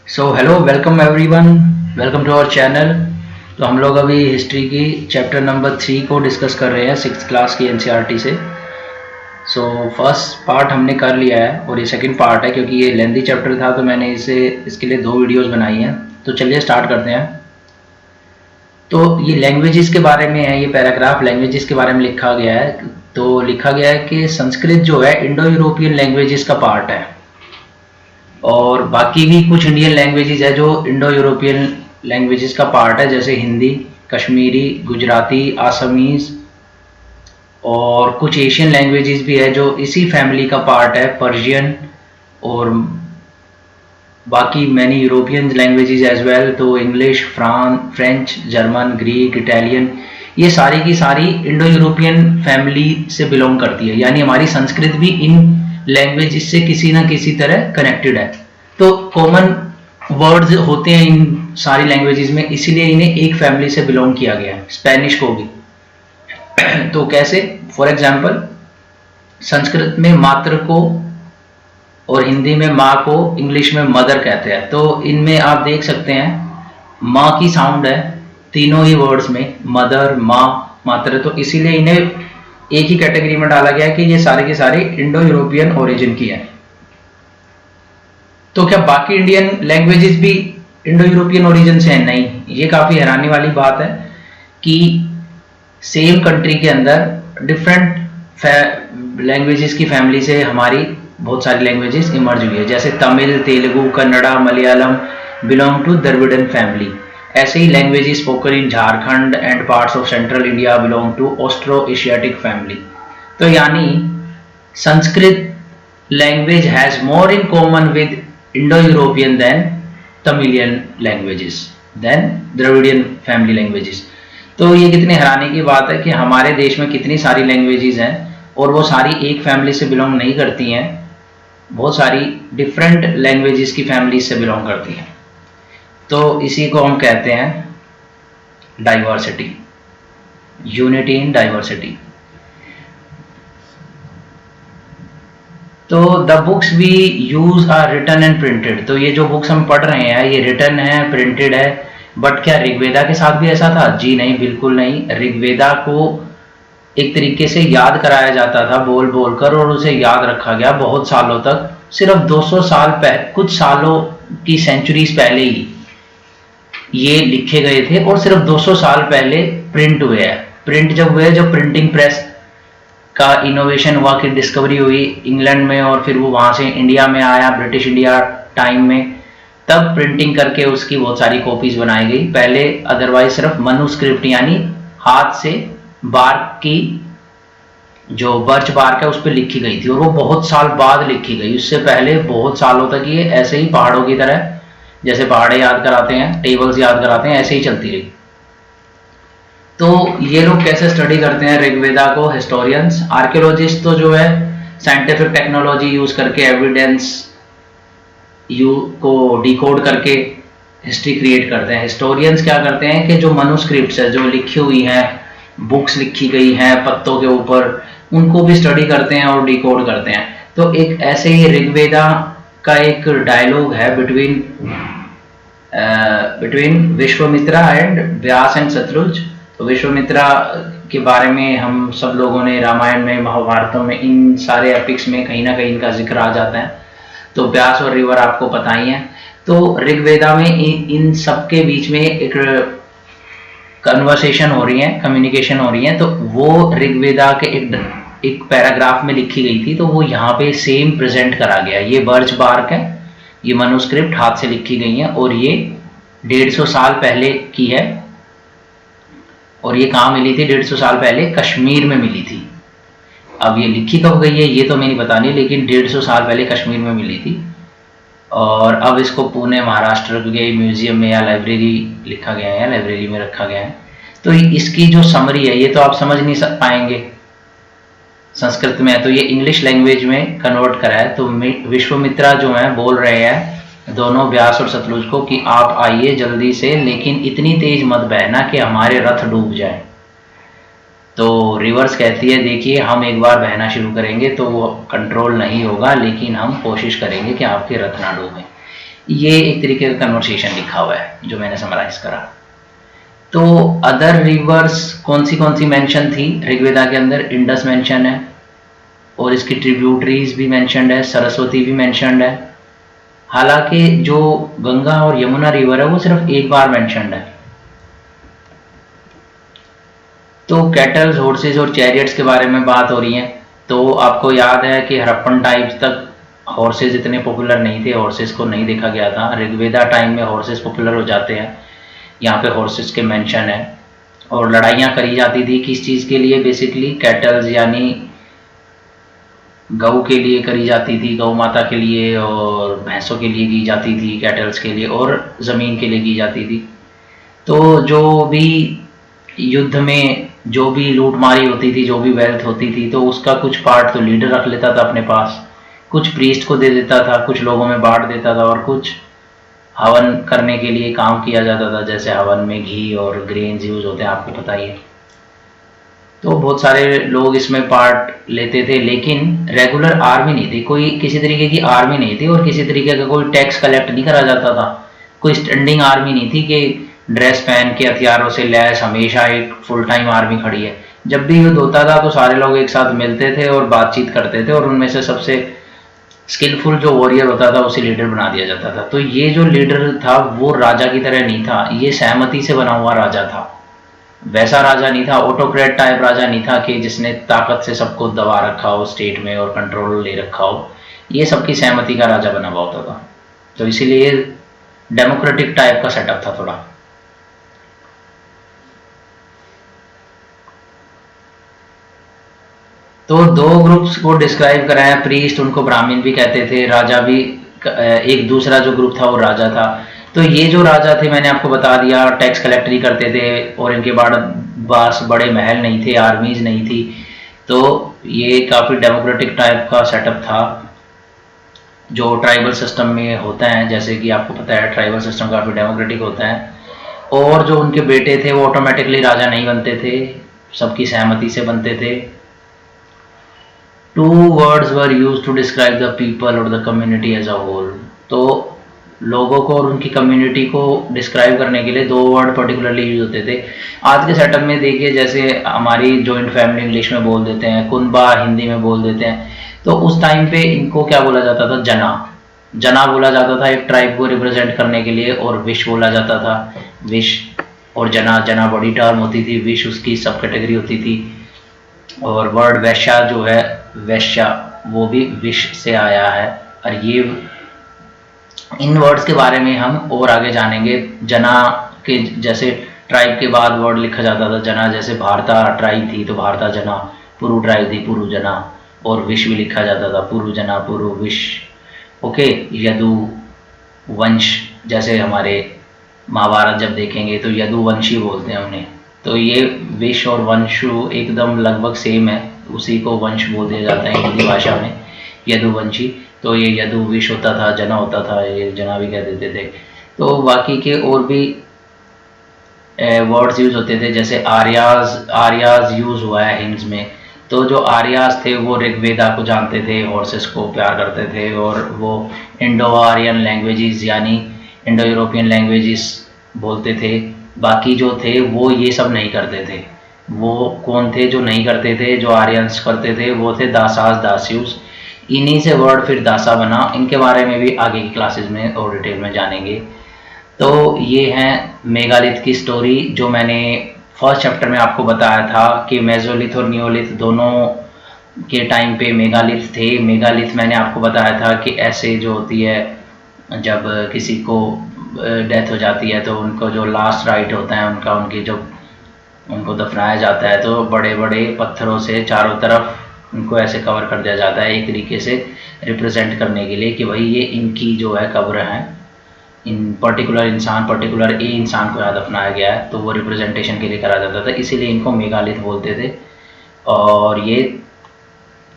So hello welcome everyone, welcome to our channel. तो हम लोग अभी हिस्ट्री की चैप्टर नंबर 3 को डिस्कस कर रहे हैं 6th क्लास की एनसीईआरटी से। फर्स्ट पार्ट हमने कर लिया है और ये सेकंड पार्ट है, क्योंकि ये लेंथी चैप्टर था तो मैंने इसके लिए 2 वीडियोस बनाई हैं। तो चलिए स्टार्ट करते हैं। तो ये लैंग्वेजेस के बारे में है, ये पैराग्राफ लैंग्वेजेस के बारे में लिखा गया है। तो लिखा गया है कि संस्कृत जो है इंडो यूरोपियन लैंग्वेजेस का पार्ट है, और बाकी भी कुछ इंडियन लैंग्वेजेस है जो इंडो यूरोपियन लैंग्वेजेस का पार्ट है, जैसे हिंदी, कश्मीरी, गुजराती, आसामीज, और कुछ एशियन लैंग्वेजेस भी है जो इसी फैमिली का पार्ट है, पर्शियन, और बाकी many European languages as well. तो English, French, German, Greek, Italian, ये सारी की सारी इंडो यूरोपियन फैमिली से बिलोंग करती है, यानी हमारी संस्कृत भी इन लैंग्वेजेस से किसी ना किसी तरह कनेक्टेड है। तो कॉमन वर्ड्स होते हैं इन सारी लैंग्वेजेस में, इसीलिए इन्हें एक फैमिली से बिलोंग किया गया है, स्पेनिश को भी। तो कैसे? फॉर एग्जाम्पल, संस्कृत में मातृ को और हिंदी में माँ को, इंग्लिश में मदर कहते हैं। तो इनमें आप देख सकते हैं माँ की साउंड है तीनों ही वर्ड्स में, मदर, माँ, मातृ। तो इसीलिए इन्हें एक ही कैटेगरी में डाला गया है कि ये सारे के सारे इंडो यूरोपियन ओरिजिन की है। तो क्या बाकी इंडियन लैंग्वेजेस भी इंडो यूरोपियन ओरिजिन से हैं? नहीं। ये काफ़ी हैरानी वाली बात है कि सेम कंट्री के अंदर डिफरेंट लैंग्वेजेस की फैमिली से हमारी बहुत सारी लैंग्वेजेस इमर्ज हुई है, जैसे Tamil, Telugu, Kannada, Malayalam belong to Dravidian family. ऐसे ही languages spoken in Jharkhand and parts of central India belong to Austro Asiatic family. तो यानी Sanskrit language has more in common with Indo European than Tamilian languages, then Dravidian family languages. तो ये कितनी हैरानी की बात है कि हमारे देश में कितनी सारी लैंग्वेजेस हैं और वो सारी एक फैमिली से बिलोंग नहीं करती हैं, बहुत सारी डिफरेंट लैंग्वेजेस की फैमिली से बिलोंग करती हैं। तो इसी को हम कहते हैं डाइवर्सिटी, यूनिटी इन डाइवर्सिटी। तो the books we use are written and printed. तो ये जो बुक्स हम पढ़ रहे हैं ये रिटन है, प्रिंटेड है। बट क्या ऋग्वेदा के साथ भी ऐसा था? जी नहीं, बिल्कुल नहीं। ऋग्वेदा को एक तरीके से याद कराया जाता था बोल बोल कर, और उसे याद रखा गया बहुत सालों तक। सिर्फ 200 साल पहले, कुछ सालों की सेंचुरीज पहले ही ये लिखे गए थे, और सिर्फ 200 साल पहले प्रिंट हुए हैं। प्रिंट जब हुए, जब प्रिंटिंग प्रेस का इनोवेशन हुआ, कि डिस्कवरी हुई इंग्लैंड में, और फिर वो वहाँ से इंडिया में आया, ब्रिटिश इंडिया टाइम में, तब प्रिंटिंग करके उसकी बहुत सारी कॉपीज बनाई गई। पहले अदरवाइज सिर्फ मनुस्क्रिप्ट, यानी हाथ से बार्क की, जो बर्च बार्क है उस पर लिखी गई थी, और वो बहुत साल बाद लिखी गई। उससे पहले बहुत सालों तक ये ऐसे ही पहाड़ों की तरह, जैसे पहाड़े याद कराते हैं, टेबल्स याद कराते हैं, ऐसे ही चलती रही। तो ये लोग कैसे स्टडी करते हैं ऋग्वेदा को? हिस्टोरियंस, आर्कियोलॉजिस्ट तो जो है साइंटिफिक टेक्नोलॉजी यूज करके एविडेंस को डिकोड करके हिस्ट्री क्रिएट करते हैं। हिस्टोरियंस क्या करते हैं कि जो मनुस्क्रिप्ट्स है, जो लिखी हुई हैं, बुक्स लिखी गई हैं पत्तों के ऊपर, उनको भी स्टडी करते हैं और डिकोड करते हैं। तो एक ऐसे ही ऋग्वेदा का एक डायलॉग है between Vishwamitra and Vyas and Shatrunj. तो विश्वामित्रा के बारे में हम सब लोगों ने रामायण में, महाभारतों में, इन सारे एपिक्स में कहीं ना कहीं इनका जिक्र आ जाता है। तो व्यास और रिवर आपको पता ही है। तो ऋग्वेदा में इन सब के बीच में एक कन्वर्सेशन हो रही है, कम्युनिकेशन हो रही है। तो वो ऋग्वेदा के एक पैराग्राफ में लिखी गई थी, तो वो यहाँ पे सेम प्रेजेंट करा गया। ये बर्च बार्क है, ये मनुस्क्रिप्ट हाथ से लिखी गई है, और ये 150 साल पहले की है। और ये कहाँ मिली थी? 150 साल पहले कश्मीर में मिली थी। अब ये लिखी कब गई है ये तो मैं नहीं पता नहीं, लेकिन 150 साल पहले कश्मीर में मिली थी। और अब इसको पुणे, महाराष्ट्र के म्यूजियम में या लाइब्रेरी लिखा गया है, लाइब्रेरी में रखा गया है। तो इसकी जो समरी है ये तो आप समझ नहीं पाएंगे संस्कृत में है, तो ये इंग्लिश लैंग्वेज में कन्वर्ट करा है। तो विश्वामित्रा जो है बोल रहे हैं दोनों व्यास और शत्रुंज को कि आप आइए जल्दी से, लेकिन इतनी तेज मत बहना कि हमारे रथ डूब जाए। तो रिवर्स कहती है देखिए हम एक बार बहना शुरू करेंगे तो वो कंट्रोल नहीं होगा, लेकिन हम कोशिश करेंगे कि आपके रथ ना डूबे। ये एक तरीके का कन्वर्सेशन लिखा हुआ है जो मैंने समराइज करा। तो अदर रिवर्स कौन सी मेंशन थी ऋग्वेदा के अंदर? इंडस मेंशन है और इसकी ट्रिब्यूटरीज भी मेंशनड है, सरस्वती भी मेंशनड है। हालांकि जो गंगा और यमुना रिवर है वो सिर्फ एक बार मेंशनड है। तो कैटल्स, हॉर्सेस और चैरियट्स के बारे में बात हो रही है। तो आपको याद है कि हड़प्पन टाइम्स तक हॉर्सेस इतने पॉपुलर नहीं थे, हॉर्सेस को नहीं देखा गया था। ऋग्वेदा टाइम में हॉर्सेस पॉपुलर हो जाते हैं, यहाँ पे हॉर्सेस के मेंशन है। और लड़ाइयाँ करी जाती थी किस चीज़ के लिए? बेसिकली कैटल्स यानी गऊ के लिए करी जाती थी, गौ माता के लिए, और भैंसों के लिए की जाती थी, कैटल्स के लिए, और ज़मीन के लिए की जाती थी। तो जो भी युद्ध में जो भी लूटमारी होती थी, जो भी वेल्थ होती थी, तो उसका कुछ पार्ट तो लीडर रख लेता था अपने पास, कुछ प्रीस्ट को दे देता था, कुछ लोगों में बांट देता था, और कुछ हवन करने के लिए काम किया जाता था। जैसे हवन में घी और ग्रेन्स यूज होते हैं, आपको पता ही है। तो बहुत सारे लोग इसमें पार्ट लेते थे, लेकिन रेगुलर आर्मी नहीं थी, कोई किसी तरीके की आर्मी नहीं थी, और किसी तरीके का कोई टैक्स कलेक्ट नहीं करा जाता था। कोई स्टैंडिंग आर्मी नहीं थी कि ड्रेस पहन के हथियारों से लैस हमेशा एक फुल टाइम आर्मी खड़ी है। जब भी युद्ध होता था तो सारे लोग एक साथ मिलते थे और बातचीत करते थे, और उनमें से सबसे स्किलफुल जो वॉरियर होता था उसे लीडर बना दिया जाता था। तो ये जो लीडर था वो राजा की तरह नहीं था, ये सहमति से बना हुआ राजा था। वैसा राजा नहीं था, ऑटोक्रेट टाइप राजा नहीं था कि जिसने ताकत से सबको दबा रखा हो स्टेट में और कंट्रोल ले रखा हो। ये सबकी सहमति का राजा बना हुआ होता था। तो इसीलिए डेमोक्रेटिक टाइप का सेटअप था थोड़ा। तो दो ग्रुप्स को डिस्क्राइब कराया, प्रीस्ट, उनको ब्राह्मण भी कहते थे, राजा भी। एक दूसरा जो ग्रुप था वो राजा था। तो ये जो राजा थे मैंने आपको बता दिया, टैक्स कलेक्टरी करते थे, और इनके पास बड़े महल नहीं थे, आर्मीज नहीं थी। तो ये काफ़ी डेमोक्रेटिक टाइप का सेटअप था जो ट्राइबल सिस्टम में होता है। जैसे कि आपको पता है ट्राइबल सिस्टम काफ़ी डेमोक्रेटिक होता है। और जो उनके बेटे थे वो ऑटोमेटिकली राजा नहीं बनते थे, सबकी सहमति से बनते थे। Two words were used to describe the people or the community as a whole। तो लोगों को और उनकी कम्युनिटी को डिस्क्राइब करने के लिए दो वर्ड पर्टिकुलरली यूज होते थे। आज के सेटअप में देखिए, जैसे हमारी जॉइंट फैमिली इंग्लिश में बोल देते हैं, कुनबा हिंदी में बोल देते हैं। तो उस टाइम पे इनको क्या बोला जाता था? जना। जना बोला जाता था एक ट्राइब को रिप्रेजेंट करने के लिए, और विश बोला जाता था। विश और जना, जना बड़ी टर्म होती थी, विश उसकी सब कैटेगरी होती थी। और वर्ड वैश्या जो है, वैश्या, वो भी विश से आया है। और ये इन वर्ड्स के बारे में हम और आगे जानेंगे। जना के जैसे ट्राइब के बाद वर्ड लिखा जाता था जना, जैसे भारता ट्राइब थी तो भारता जना, पुरु ट्राइब थी पुरु जना, और विश भी लिखा जाता था पुरु जना पुरु विश। ओके, यदु वंश, जैसे हमारे महाभारत जब देखेंगे तो यदुवंशी बोलते हैं उन्हें। तो ये विश और वंशु एकदम लगभग सेम है, उसी को वंश बोल दिया जाता है हिंदी भाषा में, यदुवंशी। तो ये यदु विश होता था, जना होता था, ये जना भी कह देते थे। तो बाकी के और भी वर्ड्स यूज होते थे, जैसे आर्याज यूज हुआ है हिंस में। तो जो आर्याज थे वो ऋग्वेदा को जानते थे, हॉर्सेस को प्यार करते थे, और वो इंडो आर्यन लैंग्वेजेस यानी इंडो यूरोपियन लैंग्वेजेस बोलते थे। बाकी जो थे वो ये सब नहीं करते थे। वो कौन थे जो नहीं करते थे? जो आर्यंस करते थे वो थे दासास, दास्यूस। इन्हीं से वर्ड फिर दासा बना। इनके बारे में भी आगे की क्लासेस में और डिटेल में जानेंगे। तो ये है मेगालिथ की स्टोरी, जो मैंने फर्स्ट चैप्टर में आपको बताया था कि मेसोलिथ और नियोलिथ दोनों के टाइम पे मेगालिथ थे। मेगालिथ मैंने आपको बताया था कि ऐसे जो होती है, जब किसी को डेथ हो जाती है तो उनको जो लास्ट राइट होता है उनका, उनकी जो उनको दफनाया जाता है तो बड़े बड़े पत्थरों से चारों तरफ उनको ऐसे कवर कर दिया जाता है, एक तरीके से रिप्रेजेंट करने के लिए कि भाई ये इनकी जो है कब्र है, इन पर्टिकुलर इंसान, पर्टिकुलर ए इंसान को यहाँ दफनाया गया है। तो वो रिप्रेजेंटेशन के लिए करा जाता था, इसीलिए इनको मेगालिथ बोलते थे। और ये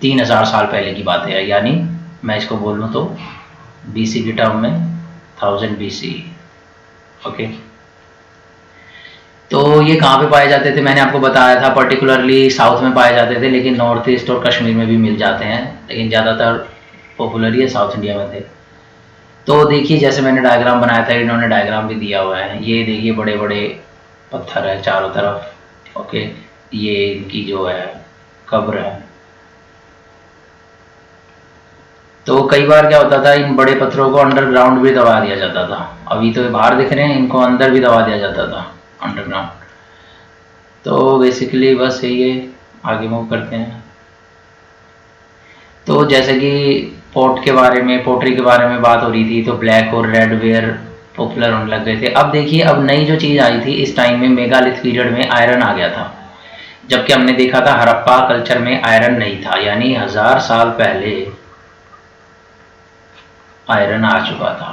3000 साल पहले की बात है, यानी मैं इसको बोल लूँ तो BC की टर्म में 1000 BC। ओके, तो ये कहाँ पे पाए जाते थे? मैंने आपको बताया था पर्टिकुलरली साउथ में पाए जाते थे, लेकिन नॉर्थ ईस्ट और कश्मीर में भी मिल जाते हैं, लेकिन ज़्यादातर पॉपुलर ये साउथ इंडिया में थे। तो देखिए जैसे मैंने डायग्राम बनाया था, इन्होंने डायग्राम भी दिया हुआ है। ये देखिए बड़े बड़े पत्थर है चारों तरफ। ओके, ये इनकी जो है कब्र है। तो कई बार क्या होता था, इन बड़े पत्थरों को अंडरग्राउंड भी दबा दिया जाता था। अभी तो बाहर दिख रहे हैं, इनको अंदर भी दबा दिया जाता था अंडरग्राउंड। तो बेसिकली बस यही है, आगे मूव करते हैं। तो जैसे कि पोर्ट के बारे में, पोट्री के बारे में बात हो रही थी, तो ब्लैक और रेड वेयर पॉपुलर होने लग गए थे। अब देखिए, अब नई जो चीज़ आई थी इस टाइम में, मेगालिथ पीरियड में आयरन आ गया था। जबकि हमने देखा था हड़प्पा कल्चर में आयरन नहीं था, यानी 1000 साल पहले आयरन आ चुका था।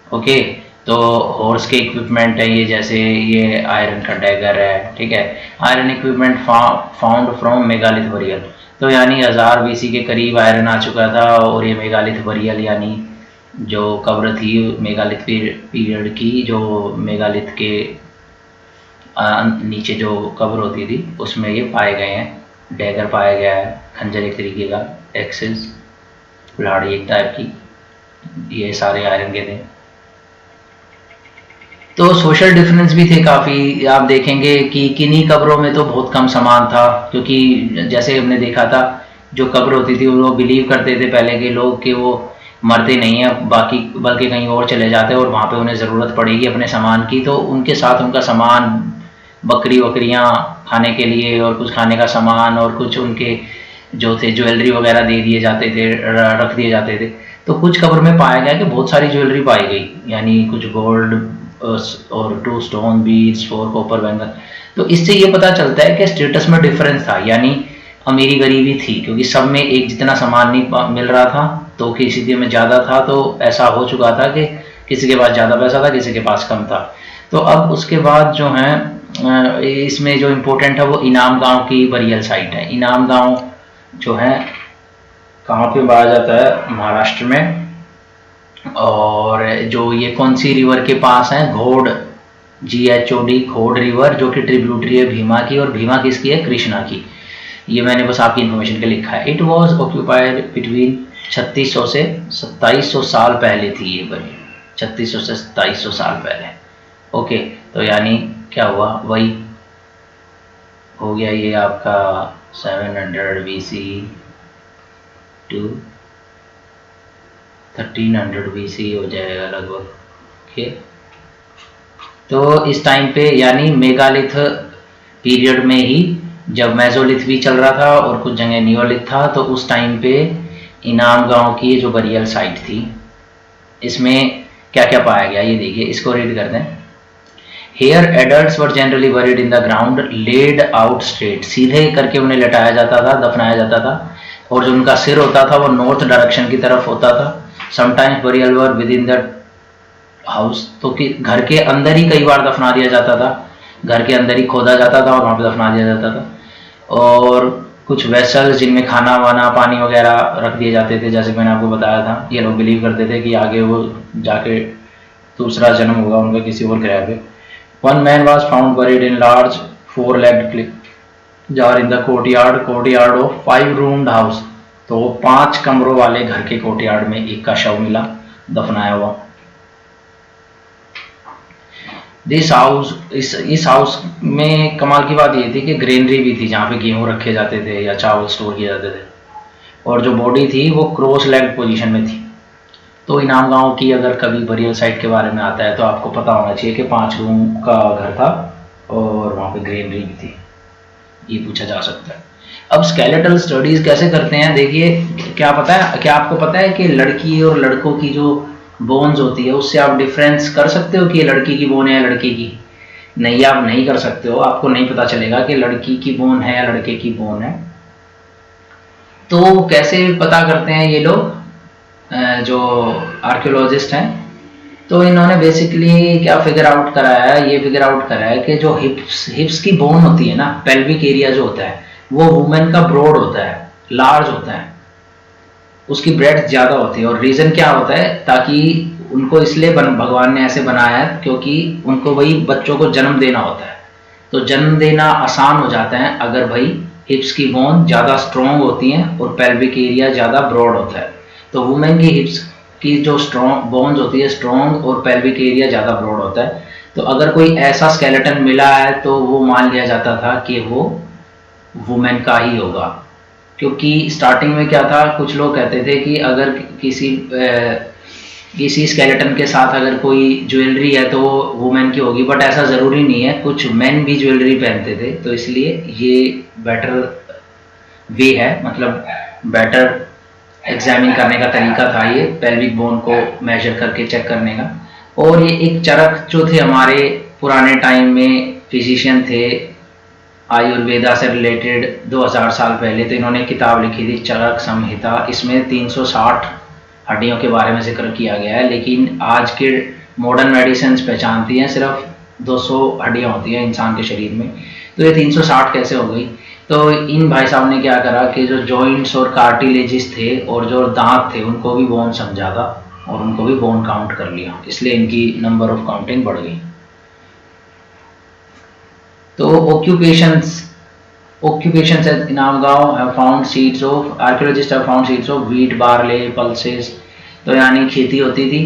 ओके, तो हॉर्स के इक्विपमेंट है ये, जैसे ये आयरन का डैगर है, ठीक है। Iron equipment found from megalith burial. तो यानी 1000 बीसी के करीब आयरन आ चुका था। और ये मेगालिथ बरियल यानी जो कब्र थी मेगालिथ पीरियड की, जो मेगालिथ के नीचे जो कब्र होती थी उसमें ये पाए गए हैं। डैगर पाया गया है, खंजर एक तरीके का, एक्सिस कुल्हाड़ी एक टाइप की, ये सारे आयरन के थे। तो सोशल डिफरेंस भी थे काफ़ी। आप देखेंगे कि किन्हीं कब्रों में तो बहुत कम सामान था, क्योंकि जैसे हमने देखा था जो कब्र होती थी वो बिलीव करते थे पहले के लोग कि वो मरते नहीं हैं बाकी, बल्कि कहीं और चले जाते हैं और वहाँ पे उन्हें ज़रूरत पड़ेगी अपने सामान की, तो उनके साथ उनका सामान, बकरी वकरियाँ खाने के लिए और कुछ खाने का सामान और कुछ उनके जो थे ज्वेलरी वगैरह दे दिए जाते थे, रख दिए जाते थे। तो कुछ कब्र में पाया गया कि बहुत सारी ज्वेलरी पाई गई, यानी कुछ गोल्ड और 2 स्टोन बीड्स, 4 कॉपर बैंगल। तो इससे ये पता चलता है कि स्टेटस में डिफरेंस था, यानी अमीरी गरीबी थी, क्योंकि सब में एक जितना सामान नहीं मिल रहा था, तो किसी में ज़्यादा था। तो ऐसा हो चुका था कि किसी के पास ज़्यादा पैसा था, किसी के पास कम था। तो अब उसके बाद जो है इसमें जो इम्पोर्टेंट है वो इनाम गांव की बरियल साइट है। इनाम गांव जो है कहाँ पे पाया जाता है, महाराष्ट्र में। और जो ये कौन सी रिवर के पास है, घोड़, GHOD, घोड़ रिवर, जो कि ट्रिब्यूटरी है भीमा की, और भीमा किसकी है, कृष्णा की। ये मैंने बस आपकी इन्फॉर्मेशन के लिखा है। इट वॉज ऑक्यूपाइड बिटवीन 3600 से 2700 साल पहले थी ये बनी, 3600 से 2700 साल पहले। ओके, तो यानी क्या हुआ, वही हो गया ये आपका 700 BC टू 1300 BC हो जाएगा लगभग। ओके, तो इस टाइम पे यानी मेगालिथ पीरियड में ही, जब मेसोलिथ भी चल रहा था और कुछ जगह नियोलिथ था, तो उस टाइम पे इनाम गांव की जो बरियल साइट थी, इसमें क्या क्या पाया गया ये देखिए, इसको रीड कर दें। Here adults were generally buried in the ground, laid out straight, सीधे करके उन्हें लटाया जाता था, दफनाया जाता था। और जो उनका सिर होता था वो नॉर्थ डायरेक्शन की तरफ होता था। Sometimes burial were with in the house, तो कि घर के अंदर ही कई बार दफना दिया जाता था, घर के अंदर ही खोदा जाता था और वहाँ पे दफना दिया जाता था। और कुछ वेसल्स जिनमें खाना वाना पानी वगैरह रख दिए जाते थे, जैसे मैंने आपको बताया था। ये लोग बिलीव करते थे कि आगे वो जाके दूसरा जन्म होगा उनका किसी और ग्रह पे। One man was found buried in large 4-legged Cliff jar in the courtyard of 5-roomed house, तो 5 कमरों वाले घर के कोर्टयार्ड में एक का शव मिला दफनाया हुआ। दिस हाउस, इस हाउस में कमाल की बात ये थी कि ग्रेनरी भी थी, जहाँ पे गेहूं रखे जाते थे या चावल स्टोर किए जाते थे। और जो बॉडी थी वो क्रॉस लेग्ड पोजीशन में थी। तो इनाम गांव की अगर कभी बरियल साइट के बारे में आता है तो आपको पता होना चाहिए कि 5 रूम का घर था और वहाँ पे ग्रेनरी भी थी, ये पूछा जा सकता है। अब स्केलेटल स्टडीज कैसे करते हैं, देखिए क्या पता है, क्या आपको पता है कि लड़की और लड़कों की जो बोन्स होती है उससे आप डिफरेंस कर सकते हो कि ये लड़की की बोन है या लड़के की? नहीं, आप नहीं कर सकते हो। आपको नहीं पता चलेगा कि लड़की की बोन है या लड़के की बोन है। तो कैसे पता करते हैं ये लोग, जो आर्कियोलॉजिस्ट हैं, तो इन्होंने बेसिकली क्या फिगर आउट कराया है, ये फिगर आउट करा है कि जो हिप्स की बोन होती है ना, पेल्विक एरिया जो होता है वो वुमेन का ब्रॉड होता है, लार्ज होता है, उसकी ब्रेड्थ ज़्यादा होती है। और रीज़न क्या होता है, ताकि उनको इसलिए भगवान ने ऐसे बनाया है क्योंकि उनको वही बच्चों को जन्म देना होता है। तो जन्म देना आसान हो जाता है अगर भाई हिप्स की बोन ज़्यादा स्ट्रॉन्ग होती हैं और पेल्विक एरिया ज़्यादा ब्रॉड होता है। तो वुमेन की हिप्स की जो स्ट्रॉन्ग बोन्स होती है स्ट्रॉन्ग और पेल्विक एरिया ज़्यादा ब्रॉड होता है। तो अगर कोई ऐसा स्केलेटन मिला है तो वो मान लिया जाता था कि वो वुमेन का ही होगा, क्योंकि स्टार्टिंग में क्या था, कुछ लोग कहते थे कि अगर किसी स्केलेटन के साथ अगर कोई ज्वेलरी है तो वो वुमेन की होगी, बट ऐसा ज़रूरी नहीं है, कुछ मेन भी ज्वेलरी पहनते थे। तो इसलिए ये बेटर वे है, मतलब बेटर एग्जामिन करने का तरीका था ये पेल्विक बोन को मेजर करके चेक करने का। और ये एक चरक जो थे हमारे पुराने टाइम में फिजिशियन थे आयुर्वेदा से रिलेटेड 2000 साल पहले, तो इन्होंने किताब लिखी थी चरक संहिता। इसमें 360 हड्डियों के बारे में जिक्र किया गया है, लेकिन आज के मॉडर्न मेडिसिन पहचानती हैं सिर्फ 200 हड्डियाँ होती हैं इंसान के शरीर में, तो ये 360 कैसे हो गई। तो इन भाई साहब ने क्या करा कि जो जॉइंट्स और कार्टिलेजेस थे और जो दांत थे उनको भी बोन समझा था और उनको भी बोन काउंट कर लिया, इसलिए इनकी नंबर ऑफ काउंटिंग बढ़ गई। तो occupations at Inamgaon have found seeds of archaeologists have found seeds of wheat, barley, pulses। तो यानी खेती होती थी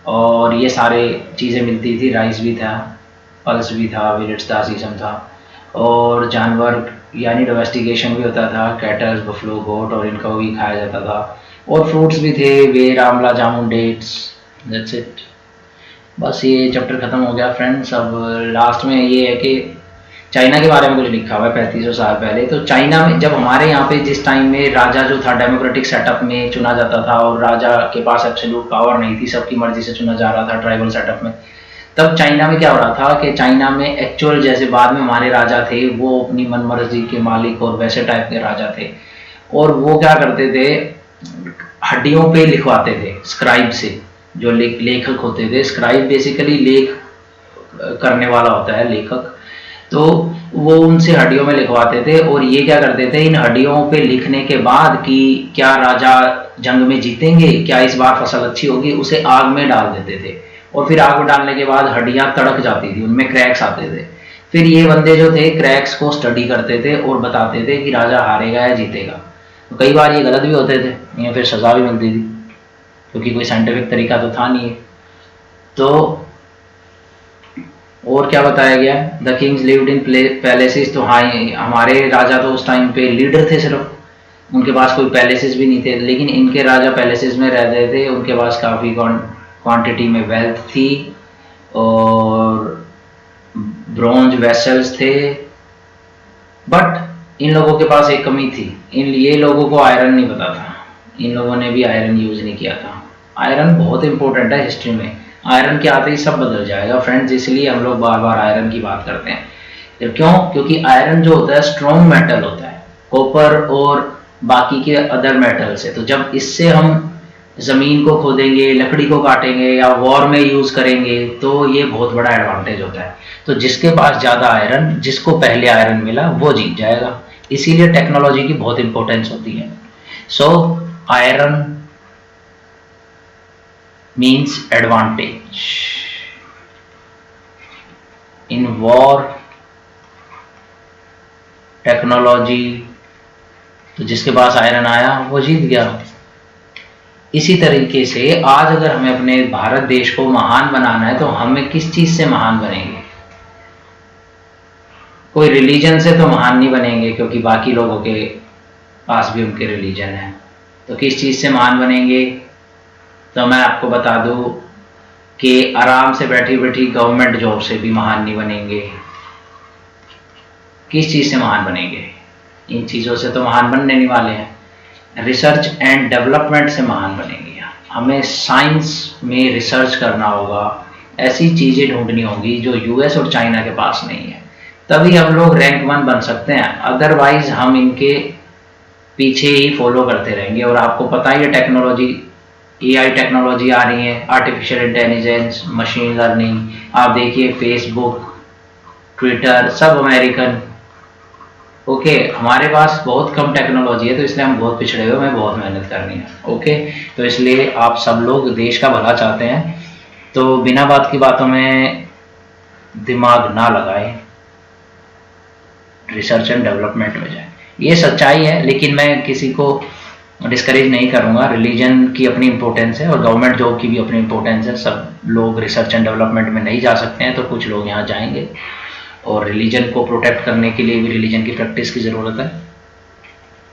और ये सारे चीज़ें मिलती थी, राइस भी था, पल्स भी था, मिलेट्स था, सीसम था, और जानवर यानी डोमेस्टिकेशन भी होता था, कैटल्स, बफलो, गोट, और इनको भी खाया जाता था, और फ्रूट्स भी थे, बेर, आंवला, जामुन, डेट्स। दैट्स इट, बस ये चैप्टर खत्म हो गया फ्रेंड्स। अब लास्ट में ये है कि चाइना के बारे में कुछ लिखा हुआ है 3500 साल पहले। तो चाइना में जब हमारे यहाँ पे जिस टाइम में राजा जो था डेमोक्रेटिक सेटअप में चुना जाता था और राजा के पास एब्सोल्यूट पावर नहीं थी, सबकी मर्जी से चुना जा रहा था ट्राइबल सेटअप में, तब चाइना में क्या हो रहा था कि चाइना में एक्चुअल जैसे बाद में हमारे राजा थे वो अपनी मनमर्जी के मालिक और वैसे टाइप के राजा थे, और वो क्या करते थे, हड्डियों पे लिखवाते थे स्क्राइब से, जो लेखक होते थे। स्क्राइब बेसिकली लेख करने वाला होता है, लेखक, तो वो उनसे हड्डियों में लिखवाते थे। और ये क्या करते थे, इन हड्डियों पे लिखने के बाद कि क्या राजा जंग में जीतेंगे, क्या इस बार फसल अच्छी होगी, उसे आग में डाल देते थे, और फिर आग में डालने के बाद हड्डियां तड़क जाती थी, उनमें क्रैक्स आते थे। फिर ये बंदे जो थे क्रैक्स को स्टडी करते थे और बताते थे कि राजा हारेगा या जीतेगा। तो कई बार ये गलत भी होते थे या फिर सजा भी मिलती थी, क्योंकि कोई साइंटिफिक तरीका तो था नहीं है। तो और क्या बताया गया, the Kings lived in palaces. तो हाँ, हमारे राजा तो उस टाइम पे लीडर थे सिर्फ, उनके पास कोई पैलेसेस भी नहीं थे, लेकिन इनके राजा पैलेसेस में रहते थे, उनके पास काफ़ी क्वांटिटी में वेल्थ थी और ब्रॉन्ज वेसल्स थे। बट इन लोगों के पास एक कमी थी, ये लोगों को आयरन नहीं पता था, इन लोगों ने भी आयरन यूज़ नहीं किया था। आयरन बहुत इंपॉर्टेंट है हिस्ट्री में, आयरन के आते ही सब बदल जाएगा फ्रेंड्स, इसलिए हम लोग बार बार आयरन की बात करते हैं। क्यों? क्योंकि आयरन जो होता है स्ट्रॉन्ग मेटल होता है, कॉपर और बाकी के अदर मेटल से। तो जब इससे हम ज़मीन को खोदेंगे, लकड़ी को काटेंगे या वॉर में यूज़ करेंगे, तो ये बहुत बड़ा एडवांटेज होता है। तो जिसके पास ज़्यादा आयरन, जिसको पहले आयरन मिला, वो जीत जाएगा। इसीलिए टेक्नोलॉजी की बहुत इंपॉर्टेंस होती है। So iron means advantage in war, technology. तो जिसके पास आयरन आया वो जीत गया। इसी तरीके से आज अगर हमें अपने भारत देश को महान बनाना है तो हमें किस चीज से महान बनेंगे? कोई रिलीजन से तो महान नहीं बनेंगे, क्योंकि बाकी लोगों के पास भी उनके रिलीजन है। तो किस चीज से महान बनेंगे? तो मैं आपको बता दूं कि आराम से बैठी बैठी गवर्नमेंट जॉब से भी महान नहीं बनेंगे। किस चीज़ से महान बनेंगे? इन चीज़ों से तो महान बनने नहीं वाले हैं, रिसर्च एंड डेवलपमेंट से महान बनेंगे। हमें साइंस में रिसर्च करना होगा, ऐसी चीज़ें ढूंढनी होंगी जो यूएस और चाइना के पास नहीं है, तभी हम लोग रैंक 1 बन सकते हैं। अदरवाइज हम इनके पीछे ही फॉलो करते रहेंगे। और आपको पता ही है टेक्नोलॉजी, एआई टेक्नोलॉजी आ रही है, आर्टिफिशियल इंटेलिजेंस, मशीन लर्निंग। आप देखिए फेसबुक, ट्विटर, सब अमेरिकन। ओके, हमारे पास बहुत कम टेक्नोलॉजी है, तो इसलिए हम बहुत पिछड़े हुए, हमें बहुत मेहनत करनी है। ओके, तो इसलिए आप सब लोग देश का भला चाहते हैं तो बिना बात की बातों में दिमाग ना लगाएं, रिसर्च एंड डेवलपमेंट में जाए। ये सच्चाई है, लेकिन मैं किसी को डिस्करेज नहीं करूँगा, रिलीजन की अपनी इंपॉर्टेंस है और गवर्नमेंट जॉब की भी अपनी इंपॉर्टेंस है। सब लोग रिसर्च एंड डेवलपमेंट में नहीं जा सकते हैं, तो कुछ लोग यहाँ जाएंगे और रिलीजन को प्रोटेक्ट करने के लिए भी रिलीजन की प्रैक्टिस की ज़रूरत है।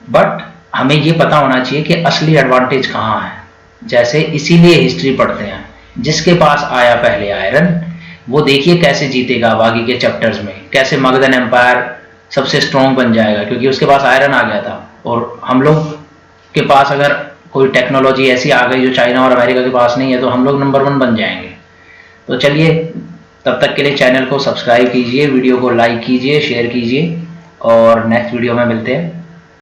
बट हमें ये पता होना चाहिए कि असली एडवांटेज कहाँ है। जैसे इसीलिए हिस्ट्री पढ़ते हैं, जिसके पास आया पहले आयरन वो देखिए कैसे जीतेगा बाकी के चैप्टर्स में, कैसे मगधन एम्पायर सबसे स्ट्रॉन्ग बन जाएगा क्योंकि उसके पास आयरन आ गया था। और हम लोग के पास अगर कोई टेक्नोलॉजी ऐसी आ गई जो चाइना और अमेरिका के पास नहीं है, तो हम लोग नंबर 1 बन जाएंगे। तो चलिए, तब तक के लिए चैनल को सब्सक्राइब कीजिए, वीडियो को लाइक कीजिए, शेयर कीजिए और नेक्स्ट वीडियो में मिलते हैं।